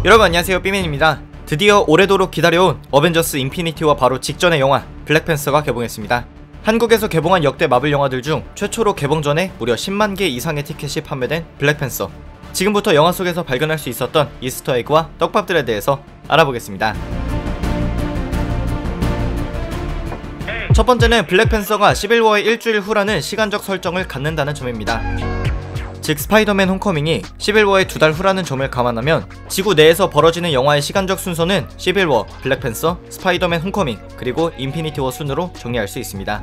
여러분 안녕하세요, 삐맨입니다. 드디어 오래도록 기다려온 어벤져스 인피니티 워 바로 직전의 영화 블랙팬서가 개봉했습니다. 한국에서 개봉한 역대 마블 영화들 중 최초로 개봉 전에 무려 10만 개 이상의 티켓이 판매된 블랙팬서. 지금부터 영화 속에서 발견할 수 있었던 이스터 에그와 떡밥들에 대해서 알아보겠습니다. 첫 번째는 블랙팬서가 시빌워의 일주일 후라는 시간적 설정을 갖는다는 점입니다. 즉 스파이더맨 홈커밍이 시빌워의 2달 후라는 점을 감안하면 지구 내에서 벌어지는 영화의 시간적 순서는 시빌워, 블랙팬서, 스파이더맨 홈커밍, 그리고 인피니티 워 순으로 정리할 수 있습니다.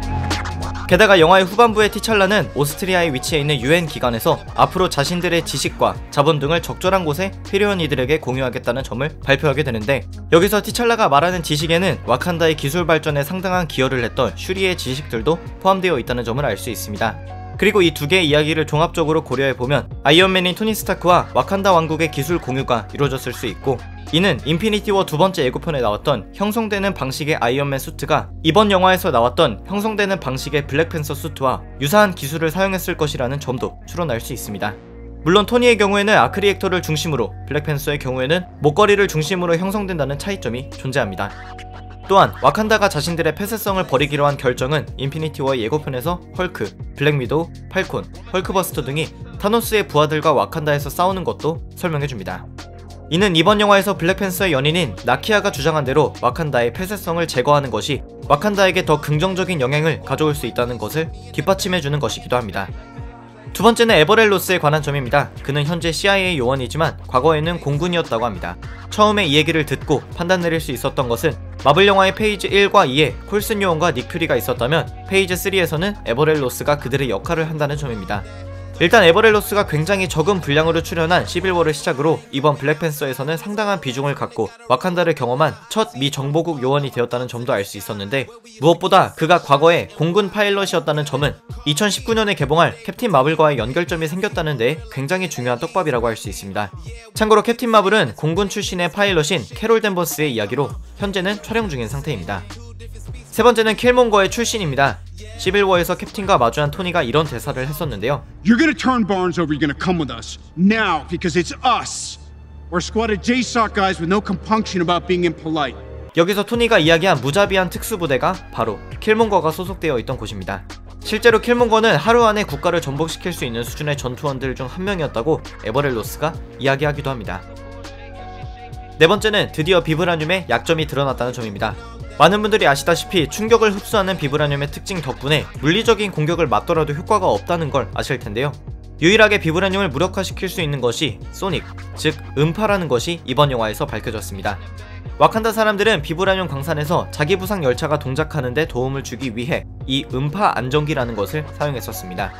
게다가 영화의 후반부의 티찰라는 오스트리아에 위치해 있는 UN 기관에서 앞으로 자신들의 지식과 자본 등을 적절한 곳에 필요한 이들에게 공유하겠다는 점을 발표하게 되는데, 여기서 티찰라가 말하는 지식에는 와칸다의 기술 발전에 상당한 기여를 했던 슈리의 지식들도 포함되어 있다는 점을 알 수 있습니다. 그리고 이 두 개의 이야기를 종합적으로 고려해보면 아이언맨인 토니 스타크와 와칸다 왕국의 기술 공유가 이루어졌을 수 있고, 이는 인피니티 워 두 번째 예고편에 나왔던 형성되는 방식의 아이언맨 수트가 이번 영화에서 나왔던 형성되는 방식의 블랙팬서 수트와 유사한 기술을 사용했을 것이라는 점도 추론할 수 있습니다. 물론 토니의 경우에는 아크 리액터를 중심으로, 블랙팬서의 경우에는 목걸이를 중심으로 형성된다는 차이점이 존재합니다. 또한 와칸다가 자신들의 폐쇄성을 버리기로 한 결정은 인피니티 워의 예고편에서 헐크, 블랙 위도우, 팔콘, 헐크버스터 등이 타노스의 부하들과 와칸다에서 싸우는 것도 설명해줍니다. 이는 이번 영화에서 블랙팬서의 연인인 나키아가 주장한 대로 와칸다의 폐쇄성을 제거하는 것이 와칸다에게 더 긍정적인 영향을 가져올 수 있다는 것을 뒷받침해주는 것이기도 합니다. 두 번째는 에버렐 로스에 관한 점입니다. 그는 현재 CIA 요원이지만 과거에는 공군이었다고 합니다. 처음에 이 얘기를 듣고 판단 내릴 수 있었던 것은 마블 영화의 페이지 1과 2에 콜슨 요원과 닉 퓨리가 있었다면 페이지 3에서는 에버렐 로스가 그들의 역할을 한다는 점입니다. 일단 에버렐 로스가 굉장히 적은 분량으로 출연한 시빌워를 시작으로 이번 블랙팬서에서는 상당한 비중을 갖고 와칸다를 경험한 첫 미 정보국 요원이 되었다는 점도 알 수 있었는데, 무엇보다 그가 과거에 공군 파일럿이었다는 점은 2019년에 개봉할 캡틴 마블과의 연결점이 생겼다는 데에 굉장히 중요한 떡밥이라고 할 수 있습니다. 참고로 캡틴 마블은 공군 출신의 파일럿인 캐롤 댄버스의 이야기로 현재는 촬영 중인 상태입니다. 세 번째는 킬몬거의 출신입니다. 시빌워에서 캡틴과 마주한 토니가 이런 대사를 했었는데요. You're gonna turn Barnes over, you're gonna come with us. Now, because it's us. We're a squad of JSOC guys with no compunction about being impolite. 여기서 토니가 이야기한 무자비한 특수부대가 바로 킬몬거가 소속되어 있던 곳입니다. 실제로 킬몬거는 하루 안에 국가를 전복시킬 수 있는 수준의 전투원들 중 한 명이었다고 에버렐 로스가 이야기하기도 합니다. 네 번째는 드디어 비브라늄의 약점이 드러났다는 점입니다. 많은 분들이 아시다시피 충격을 흡수하는 비브라늄의 특징 덕분에 물리적인 공격을 맞더라도 효과가 없다는 걸 아실 텐데요. 유일하게 비브라늄을 무력화시킬 수 있는 것이 소닉, 즉 음파라는 것이 이번 영화에서 밝혀졌습니다. 와칸다 사람들은 비브라늄 광산에서 자기 부상 열차가 동작하는데 도움을 주기 위해 이 음파 안정기라는 것을 사용했었습니다.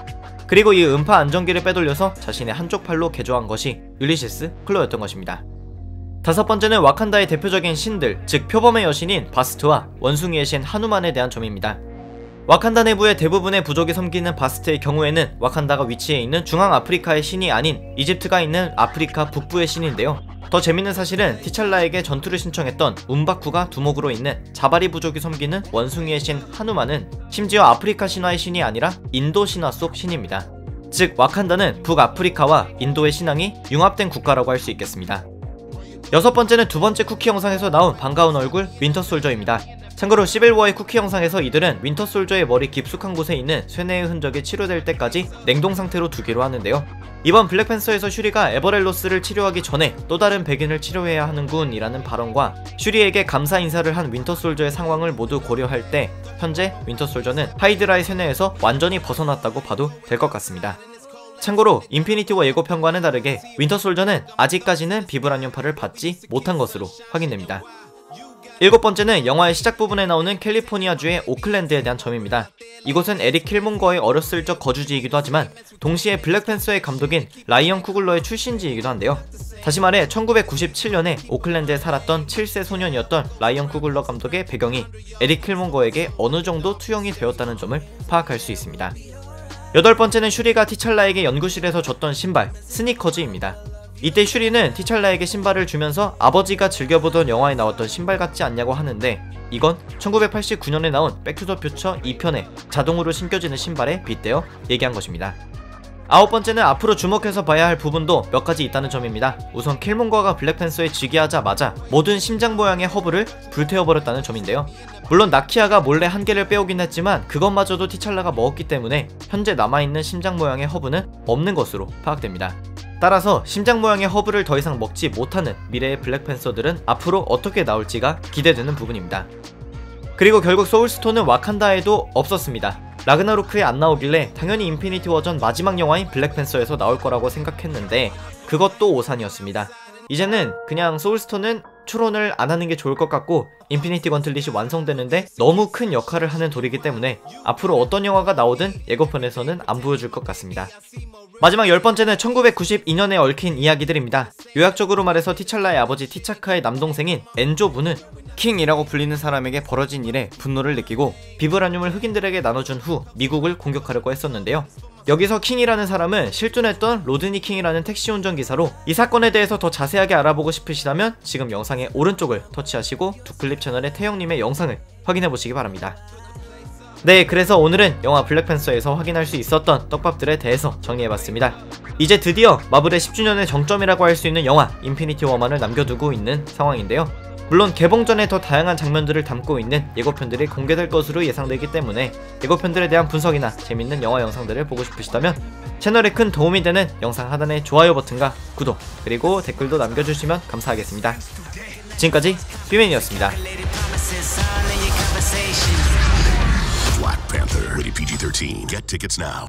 그리고 이 음파 안정기를 빼돌려서 자신의 한쪽 팔로 개조한 것이 율리시스 클로였던 것입니다. 다섯 번째는 와칸다의 대표적인 신들, 즉 표범의 여신인 바스트와 원숭이의 신 하누만에 대한 점입니다. 와칸다 내부의 대부분의 부족이 섬기는 바스트의 경우에는 와칸다가 위치해 있는 중앙아프리카의 신이 아닌 이집트가 있는 아프리카 북부의 신인데요. 더 재밌는 사실은 티찰라에게 전투를 신청했던 움바쿠가 두목으로 있는 자바리 부족이 섬기는 원숭이의 신 하누만은 심지어 아프리카 신화의 신이 아니라 인도 신화 속 신입니다. 즉 와칸다는 북아프리카와 인도의 신앙이 융합된 국가라고 할 수 있겠습니다. 여섯 번째는 두 번째 쿠키 영상에서 나온 반가운 얼굴 윈터솔저입니다. 참고로 시빌워의 쿠키 영상에서 이들은 윈터솔저의 머리 깊숙한 곳에 있는 쇠뇌의 흔적이 치료될 때까지 냉동 상태로 두기로 하는데요. 이번 블랙팬서에서 슈리가 에버렐 로스를 치료하기 전에 또 다른 백인을 치료해야 하는군 이라는 발언과 슈리에게 감사 인사를 한 윈터솔저의 상황을 모두 고려할 때 현재 윈터솔저는 하이드라의 쇠뇌에서 완전히 벗어났다고 봐도 될 것 같습니다. 참고로 인피니티 워 예고편과는 다르게 윈터솔저는 아직까지는 비브라늄파를 받지 못한 것으로 확인됩니다. 일곱 번째는 영화의 시작 부분에 나오는 캘리포니아주의 오클랜드에 대한 점입니다. 이곳은 에릭 킬몬거의 어렸을 적 거주지이기도 하지만 동시에 블랙팬서의 감독인 라이언 쿠글러의 출신지이기도 한데요. 다시 말해 1997년에 오클랜드에 살았던 7세 소년이었던 라이언 쿠글러 감독의 배경이 에릭 킬몬거에게 어느 정도 투영이 되었다는 점을 파악할 수 있습니다. 여덟 번째는 슈리가 티찰라에게 연구실에서 줬던 신발, 스니커즈입니다. 이때 슈리는 티찰라에게 신발을 주면서 아버지가 즐겨보던 영화에 나왔던 신발 같지 않냐고 하는데, 이건 1989년에 나온 백투더퓨처 2편에 자동으로 신겨지는 신발에 빗대어 얘기한 것입니다. 9번째는 앞으로 주목해서 봐야 할 부분도 몇 가지 있다는 점입니다. 우선 킬몬거가 블랙팬서에 즉위하자마자 모든 심장 모양의 허브를 불태워버렸다는 점인데요. 물론 나키아가 몰래 한 개를 빼오긴 했지만 그것마저도 티찰라가 먹었기 때문에 현재 남아있는 심장 모양의 허브는 없는 것으로 파악됩니다. 따라서 심장 모양의 허브를 더 이상 먹지 못하는 미래의 블랙팬서들은 앞으로 어떻게 나올지가 기대되는 부분입니다. 그리고 결국 소울스톤은 와칸다에도 없었습니다. 라그나로크에 안 나오길래 당연히 인피니티 워전 마지막 영화인 블랙팬서에서 나올 거라고 생각했는데 그것도 오산이었습니다. 이제는 그냥 소울스톤은 추론을 안 하는 게 좋을 것 같고 인피니티 건틀릿이 완성되는데 너무 큰 역할을 하는 돌이기 때문에 앞으로 어떤 영화가 나오든 예고편에서는 안 보여줄 것 같습니다. 마지막 10번째는 1992년에 얽힌 이야기들입니다. 요약적으로 말해서 티찰라의 아버지 티차카의 남동생인 엔조부는 킹이라고 불리는 사람에게 벌어진 일에 분노를 느끼고 비브라늄을 흑인들에게 나눠준 후 미국을 공격하려고 했었는데요. 여기서 킹이라는 사람은 실존했던 로드니 킹이라는 택시 운전기사로 이 사건에 대해서 더 자세하게 알아보고 싶으시다면 지금 영상의 오른쪽을 터치하시고 두클립 채널의 태영님의 영상을 확인해보시기 바랍니다. 네, 그래서 오늘은 영화 블랙팬서에서 확인할 수 있었던 떡밥들에 대해서 정리해봤습니다. 이제 드디어 마블의 10주년의 정점이라고 할 수 있는 영화 인피니티 워만을 남겨두고 있는 상황인데요. 물론 개봉 전에 더 다양한 장면들을 담고 있는 예고편들이 공개될 것으로 예상되기 때문에 예고편들에 대한 분석이나 재밌는 영화 영상들을 보고 싶으시다면 채널에 큰 도움이 되는 영상 하단의 좋아요 버튼과 구독 그리고 댓글도 남겨주시면 감사하겠습니다. 지금까지 삐맨이었습니다. Black Panther, rated PG-13. Get tickets now.